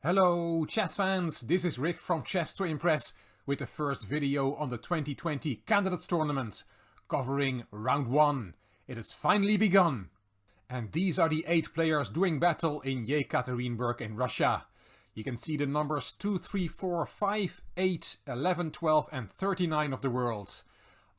Hello chess fans, this is Rick from Chess to Impress with the first video on the 2020 Candidates Tournament, covering round 1. It has finally begun. And these are the 8 players doing battle in Yekaterinburg in Russia. You can see the numbers 2, 3, 4, 5, 8, 11, 12 and 39 of the world.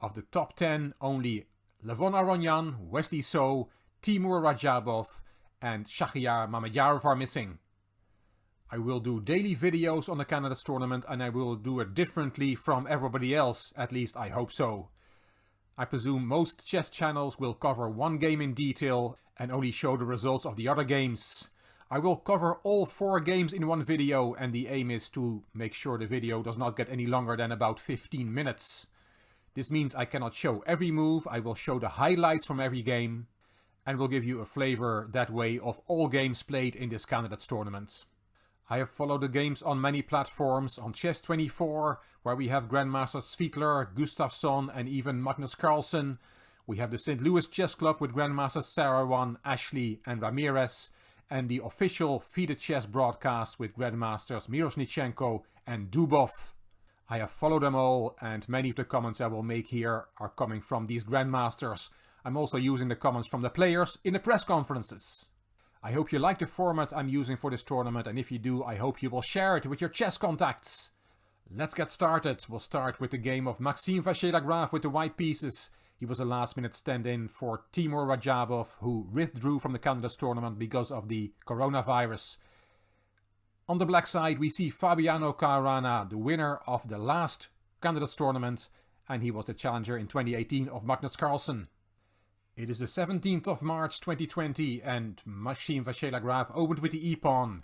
Of the top 10, only Levon Aronyan, Wesley So, Timur Rajabov and Shahryar Mamedyarov are missing. I will do daily videos on the Candidates Tournament and I will do it differently from everybody else, at least I hope so. I presume most chess channels will cover one game in detail and only show the results of the other games. I will cover all 4 games in one video and the aim is to make sure the video does not get any longer than about 15 minutes. This means I cannot show every move, I will show the highlights from every game and will give you a flavor that way of all games played in this Candidates Tournament. I have followed the games on many platforms, on Chess24, where we have Grandmasters Svidler, Gustafsson and even Magnus Carlsen. We have the St. Louis Chess Club with Grandmasters Sarawan, Ashley and Ramirez, and the official FIDE Chess broadcast with Grandmasters Mirosnichenko and Dubov. I have followed them all, and many of the comments I will make here are coming from these Grandmasters. I'm also using the comments from the players in the press conferences. I hope you like the format I'm using for this tournament, and if you do, I hope you will share it with your chess contacts. Let's get started. We'll start with the game of Maxime Vachier-Lagrave with the white pieces. He was a last-minute stand-in for Timur Rajabov, who withdrew from the Candidates Tournament because of the coronavirus. On the black side, we see Fabiano Khurana, the winner of the last Candidates Tournament, and he was the challenger in 2018 of Magnus Carlsen. It is the 17th of March 2020 and Maxime Vachier-Lagrave opened with the e-pawn.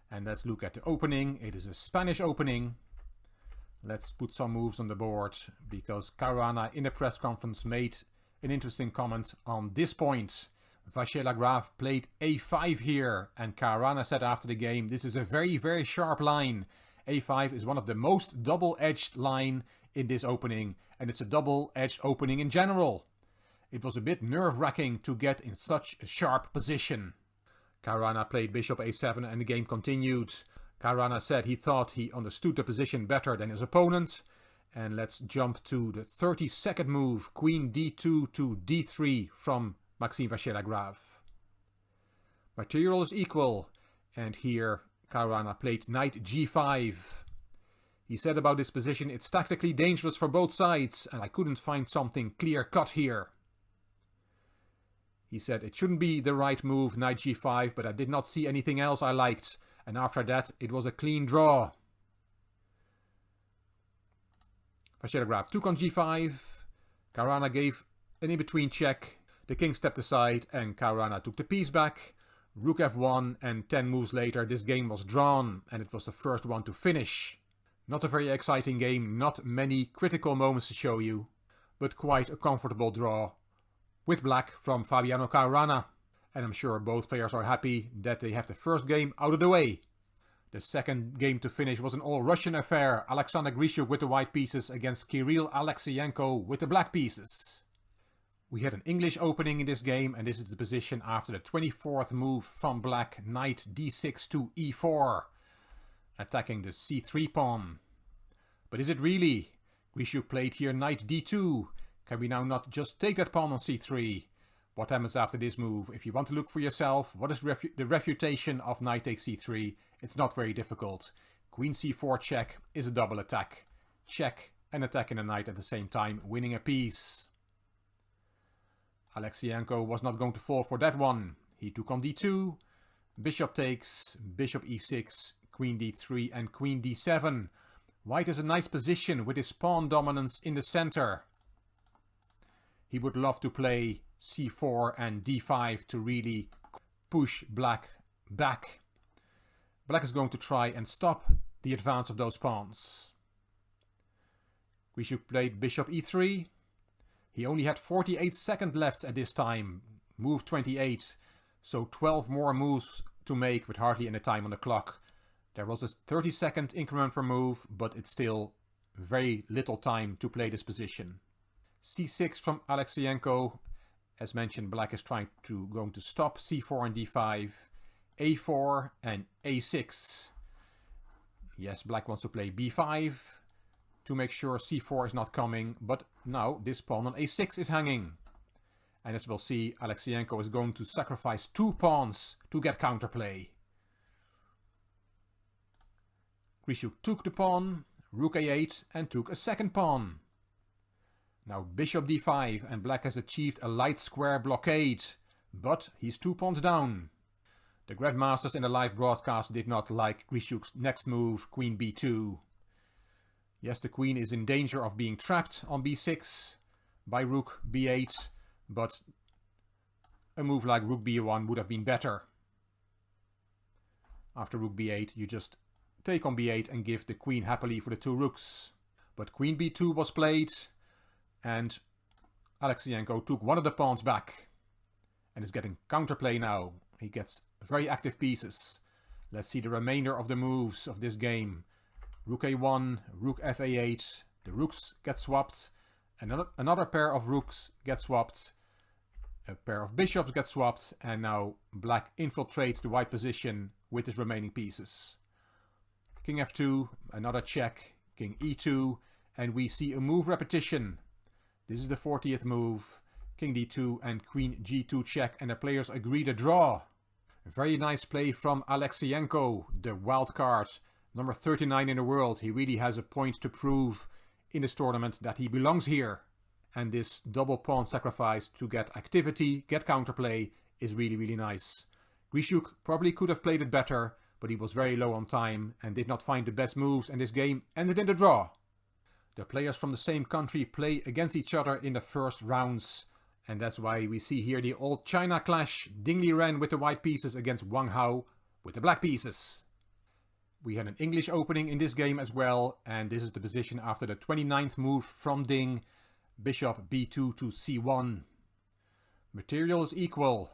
And let's look at the opening. It is a Spanish opening. Let's put some moves on the board because Khurana in the press conference made an interesting comment on this point. Vachier-Lagrave played a5 here and Khurana said after the game, this is a very sharp line. a5 is one of the most double-edged line in this opening and it's a double-edged opening in general. It was a bit nerve-wracking to get in such a sharp position. Khurana played bishop a7 and the game continued. Khurana said he thought he understood the position better than his opponent. And let's jump to the 32nd move, queen d2 to d3 from Maxime Vachier-Lagrave. Material is equal, and here Khurana played knight g5. He said about this position, it's tactically dangerous for both sides, and I couldn't find something clear-cut here. He said it shouldn't be the right move, knight g5, but I did not see anything else I liked. And after that, it was a clean draw. Vachier-Lagrave took on g5. Khurana gave an in-between check. The king stepped aside and Khurana took the piece back. Rook f1 and 10 moves later this game was drawn and it was the first one to finish. Not a very exciting game, not many critical moments to show you, but quite a comfortable draw. With black from Fabiano Khurana. And I'm sure both players are happy that they have the first game out of the way. The second game to finish was an all-Russian affair. Aleksander Grisha with the white pieces against Kirill Aleksayenko with the black pieces. We had an English opening in this game and this is the position after the 24th move from black, knight d6 to e4. Attacking the c3 pawn. But is it really? Grisha played here knight d2. Can we now not just take that pawn on c3? What happens after this move? If you want to look for yourself, what is the refutation of knight takes c3? It's not very difficult. Queen c4 check is a double attack. Check and attacking the knight at the same time, winning a piece. Aleksayenko was not going to fall for that one. He took on d2, bishop takes, bishop e6, queen d3 and queen d7. White is a nice position with his pawn dominance in the center. He would love to play c4 and d5 to really push black back. Black is going to try and stop the advance of those pawns. Grisha played bishop e3. He only had 48 seconds left at this time. Move 28. So 12 more moves to make with hardly any time on the clock. There was a 30-second increment per move, but it's still very little time to play this position. c6 from Aleksayenko. As mentioned, black is going to stop c4 and d5, a4 and a6. Yes, black wants to play b5 to make sure c4 is not coming, but now this pawn on a6 is hanging. And as we'll see, Aleksander is going to sacrifice 2 pawns to get counterplay. Grisha took the pawn, rook a8, and took a second pawn. Now bishop d5, and black has achieved a light square blockade, but he's 2 pawns down. The grandmasters in the live broadcast did not like Grisha's next move, queen b2. Yes, the queen is in danger of being trapped on b6 by rook b8, but a move like rook b1 would have been better. After rook b8, you just take on b8 and give the queen happily for the 2 rooks. But queen b2 was played, and Aleksander took one of the pawns back and is getting counterplay now. He gets very active pieces. Let's see the remainder of the moves of this game. Rook a1, rook fa8, the rooks get swapped, another pair of rooks get swapped, a pair of bishops get swapped, and now black infiltrates the white position with his remaining pieces. King f2, another check, king e2, and we see a move repetition. This is the 40th move. King d2 and queen g2 check, and the players agree to draw. A very nice play from Aleksander, the wild card, number 39 in the world. He really has a point to prove in this tournament that he belongs here. And this double pawn sacrifice to get activity, get counterplay, is really, really nice. Grisha probably could have played it better, but he was very low on time and did not find the best moves, and this game ended in the draw. The players from the same country play against each other in the first rounds, and that's why we see here the old China clash. Liren with the white pieces against Wang with the black pieces. We had an English opening in this game as well, and this is the position after the 29th move from Ding. Bishop b2 to c1. Material is equal.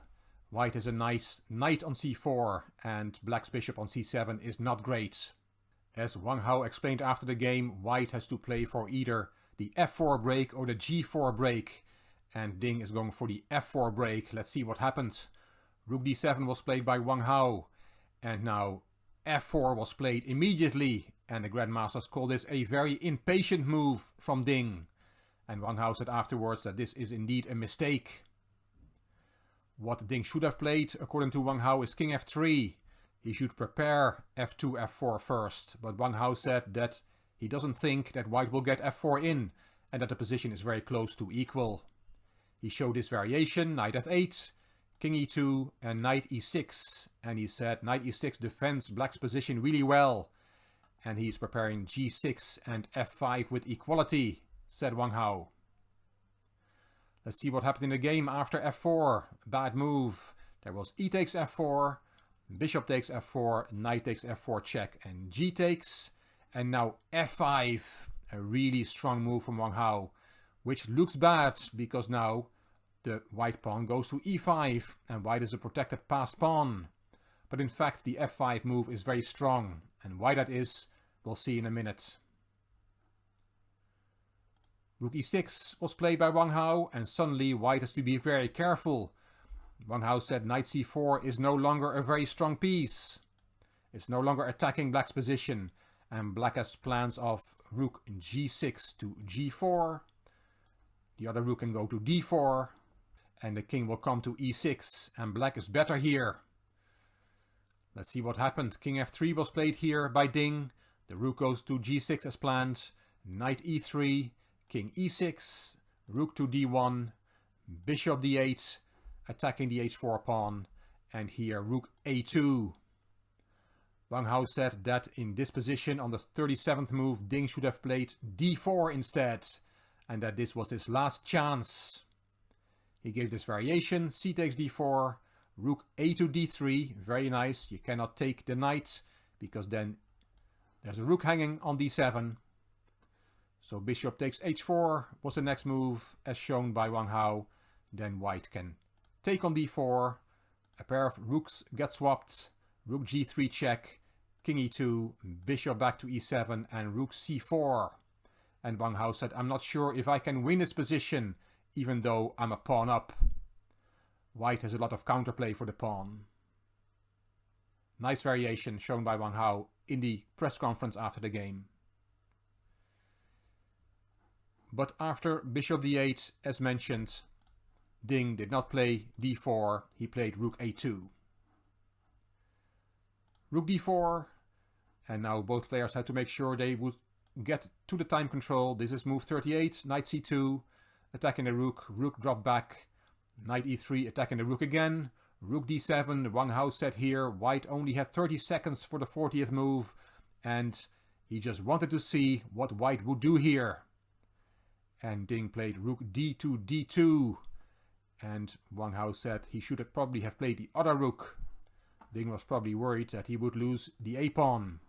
White has a nice knight on c4, and black's bishop on c7 is not great. As Wang explained after the game, white has to play for either the f4 break or the g4 break, and Ding is going for the f4 break. Let's see what happens. Rook d7 was played by Wang and now f4 was played immediately, and the grandmasters call this a very impatient move from Ding. And Wang said afterwards that this is indeed a mistake. What Ding should have played, according to Wang is king f3. He should prepare f2, f4 first, but Wang said that he doesn't think that white will get f4 in, and that the position is very close to equal. He showed this variation, knight f8, king e2, and knight e6, and he said knight e6 defends black's position really well, and he's preparing g6 and f5 with equality, said Wang. Let's see what happened in the game after f4. Bad move. There was e takes f4, bishop takes f4, knight takes f4 check, and g takes, and now f5. A really strong move from Wang which looks bad because now the white pawn goes to e5, and white is a protected passed pawn. But in fact the f5 move is very strong, and why that is, we'll see in a minute. Rook e6 was played by Wang and suddenly white has to be very careful. Wang said knight c4 is no longer a very strong piece. It's no longer attacking black's position, and black has plans of rook g6 to g4. The other rook can go to d4, and the king will come to e6, and black is better here. Let's see what happened. King f3 was played here by Ding. The rook goes to g6 as planned. Knight e3, king e6, rook to d1, bishop d8, attacking the h4 pawn, and here rook a2. Wang said that in this position on the 37th move, Ding should have played d4 instead, and that this was his last chance. He gave this variation, c takes d4, rook a to d3, very nice. You cannot take the knight, because then there's a rook hanging on d7. So bishop takes h4 was the next move, as shown by Wang. Then white can take on d4, a pair of rooks get swapped, rook g3 check, king e2, bishop back to e7, and rook c4. And Wang said, I'm not sure if I can win this position, even though I'm a pawn up. White has a lot of counterplay for the pawn. Nice variation shown by Wang Hao in the press conference after the game. But after bishop d8, as mentioned, Ding did not play d4, he played rook a2. Rook d4, and now both players had to make sure they would get to the time control. This is move 38, knight c2, attacking the rook, rook drop back, knight e3, attacking the rook again, rook d7, Wang Hao said here, white only had 30 seconds for the 40th move, and he just wanted to see what white would do here. And Ding played rook d2, d2, and Wang Hao said he should have probably have played the other rook. Ding was probably worried that he would lose the a-pawn.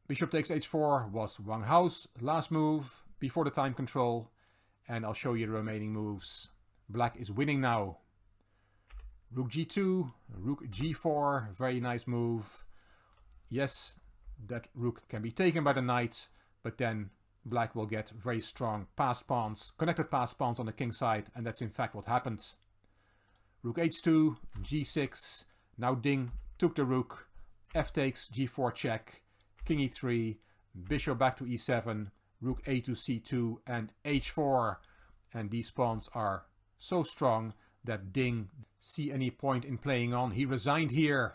Bishop takes h4 was Wang Hao's last move before the time control, and I'll show you the remaining moves. Black is winning now. Rook g2, rook g4, very nice move. Yes, that rook can be taken by the knight, but then black will get very strong passed pawns, connected passed pawns on the king side, and that's in fact what happened. Rook h2, g6, now Ding took the rook, f takes, g4 check, king e3, bishop back to e7, rook a to c2, and h4. And these pawns are so strong that Ding see any point in playing on. He resigned here.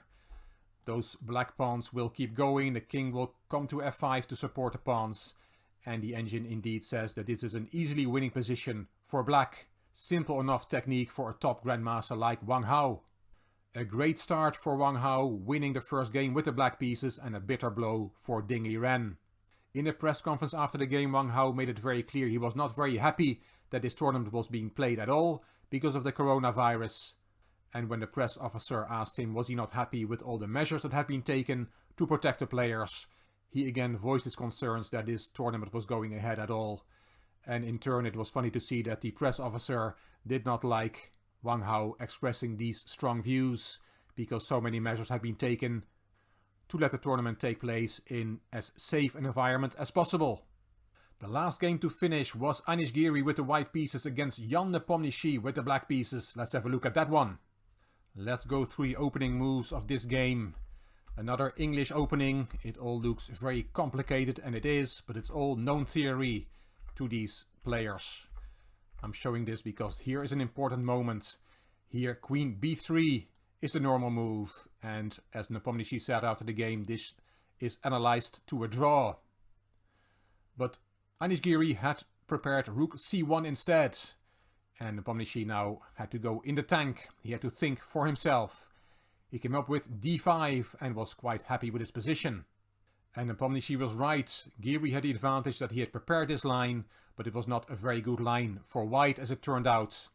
Those black pawns will keep going. The king will come to f5 to support the pawns. And the engine indeed says that this is an easily winning position for black. Simple enough technique for a top grandmaster like Wang Hao. A great start for Wang Hao, winning the first game with the black pieces, and a bitter blow for Ding Liren. In a press conference after the game, Wang Hao made it very clear he was not very happy that this tournament was being played at all because of the coronavirus. And when the press officer asked him was he not happy with all the measures that have been taken to protect the players, he again voiced his concerns that this tournament was going ahead at all. And in turn it was funny to see that the press officer did not like Wang Hao expressing these strong views, because so many measures have been taken to let the tournament take place in as safe an environment as possible. The last game to finish was Giri with the white pieces against Jan Nepomniachtchi with the black pieces. Let's have a look at that one. Let's go through the opening moves of this game. Another English opening. It all looks very complicated, and it is, but it's all known theory to these players. I'm showing this because here is an important moment. Here queen b3 is the normal move, and as Nepomniachtchi said after the game, this is analyzed to a draw. But Giri had prepared rook c1 instead, and Nepomniachtchi now had to go in the tank. He had to think for himself. He came up with d5 and was quite happy with his position. And Nepomniachtchi was right. Giri had the advantage that he had prepared this line, but it was not a very good line for white as it turned out.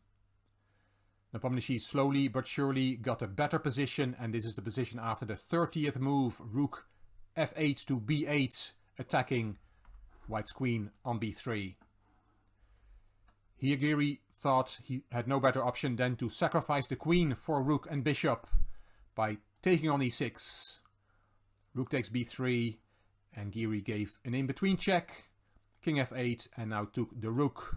Nepomniachtchi slowly but surely got a better position, and this is the position after the 30th move, rook f8 to b8, attacking white's queen on b3. Here Giri thought he had no better option than to sacrifice the queen for rook and bishop by taking on e6. Rook takes b3, and Giri gave an in-between check, king f8, and now took the rook.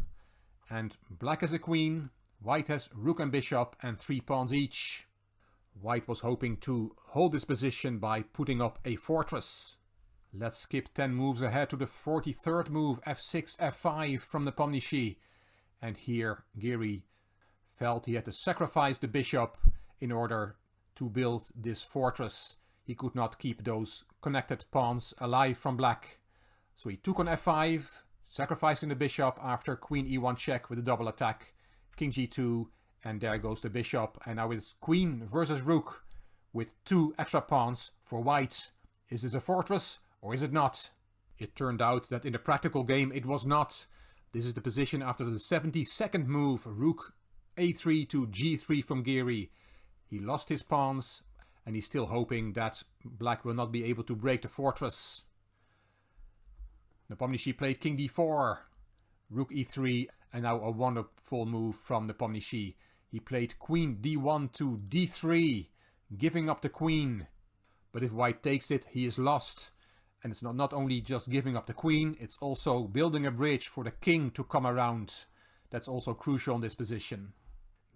And black has a queen, white has rook and bishop and 3 pawns each. White was hoping to hold this position by putting up a fortress. Let's skip 10 moves ahead to the 43rd move, f6, f5 from Nepomniachtchi. And here Giri felt he had to sacrifice the bishop in order to build this fortress. He could not keep those connected pawns alive from black. So he took on f5, sacrificing the bishop after queen e1 check with a double attack, king g2, and there goes the bishop. And now it's queen versus rook with 2 extra pawns for white. Is this a fortress or is it not? It turned out that in the practical game it was not. This is the position after the 72nd move, rook a3 to g3 from Giri. He lost his pawns, and he's still hoping that black will not be able to break the fortress. Nepomniachtchi played king d4, rook e3, and now a wonderful move from Nepomniachtchi. He played queen d1 to d3, giving up the queen. But if white takes it, he is lost. And it's not only just giving up the queen, it's also building a bridge for the king to come around. That's also crucial in this position.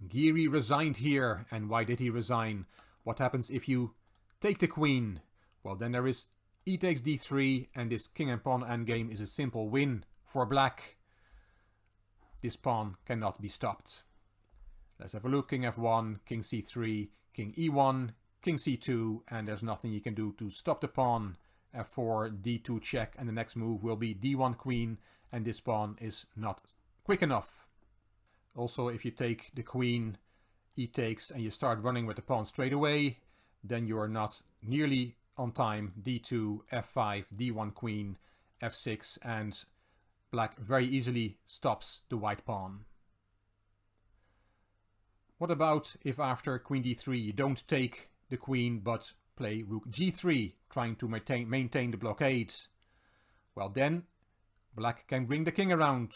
Giri resigned here. And why did he resign? What happens if you take the queen? Well, then there is e takes d3, and this king and pawn endgame is a simple win for black. This pawn cannot be stopped. Let's have a look. King f1, king c3, king e1, king c2, and there's nothing you can do to stop the pawn. f4, d2 check, and the next move will be d1 queen, and this pawn is not quick enough. Also, if you take the queen, e takes, and you start running with the pawn straight away, then you are not nearly on time. d2, f5, d1 queen, f6, and black very easily stops the white pawn. What about if after queen d3 you don't take the queen but play rook g3, trying to maintain the blockade? Well, then black can bring the king around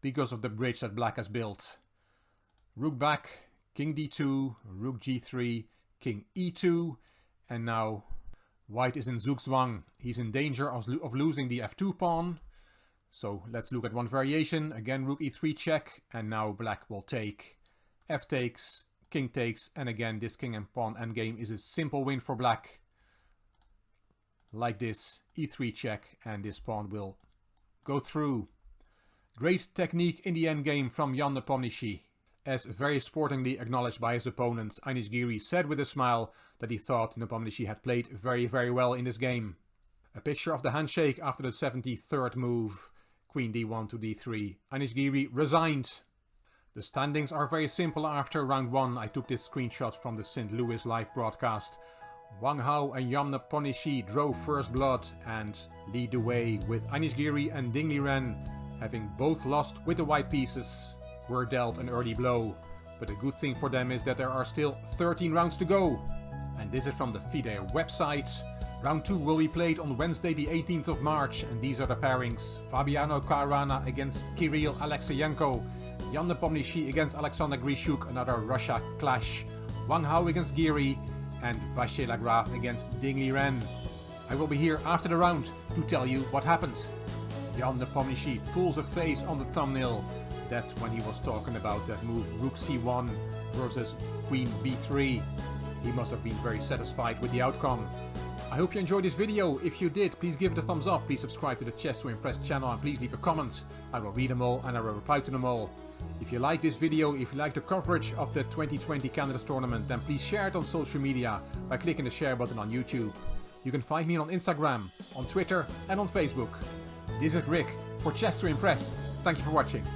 because of the bridge that black has built. Rook back, king d2, rook g3, king e2, and now white is in zugzwang. He's in danger of losing the f2 pawn. So let's look at one variation. Again, rook e3 check, and now black will take. F takes, king takes, and again this king and pawn endgame is a simple win for black. Like this, e3 check, and this pawn will go through. Great technique in the endgame from Jan Nepomniachtchi. As very sportingly acknowledged by his opponent, Giri said with a smile that he thought Nepomniachtchi had played very, very well in this game. A picture of the handshake after the 73rd move. Queen d1 to d3. Giri resigned. The standings are very simple after round 1. I took this screenshot from the St. Louis live broadcast. Wang Hao and Jan Nepomniachtchi drove first blood and lead the way, with Giri and Liren having both lost with the white pieces, were dealt an early blow. But the good thing for them is that there are still 13 rounds to go. And this is from the FIDE website. Round 2 will be played on Wednesday the 18th of March, and these are the pairings. Fabiano Khurana against Kirill Yanko. Jan Nepomniachtchi against Aleksander Grisha, another Russia clash. Wang Hao against Giri, and Vache Lagrave against Liren. I will be here after the round to tell you what happened. Jan Nepomniachtchi pulls a face on the thumbnail. That's when he was talking about that move rook c1 versus queen b3. He must have been very satisfied with the outcome. I hope you enjoyed this video. If you did, please give it a thumbs up. Please subscribe to the Chess to Impress channel, and please leave a comment. I will read them all and I will reply to them all. If you like this video, if you like the coverage of the 2020 Candidates Tournament, then please share it on social media by clicking the share button on YouTube. You can find me on Instagram, on Twitter and on Facebook. This is Rick for Chess to Impress. Thank you for watching.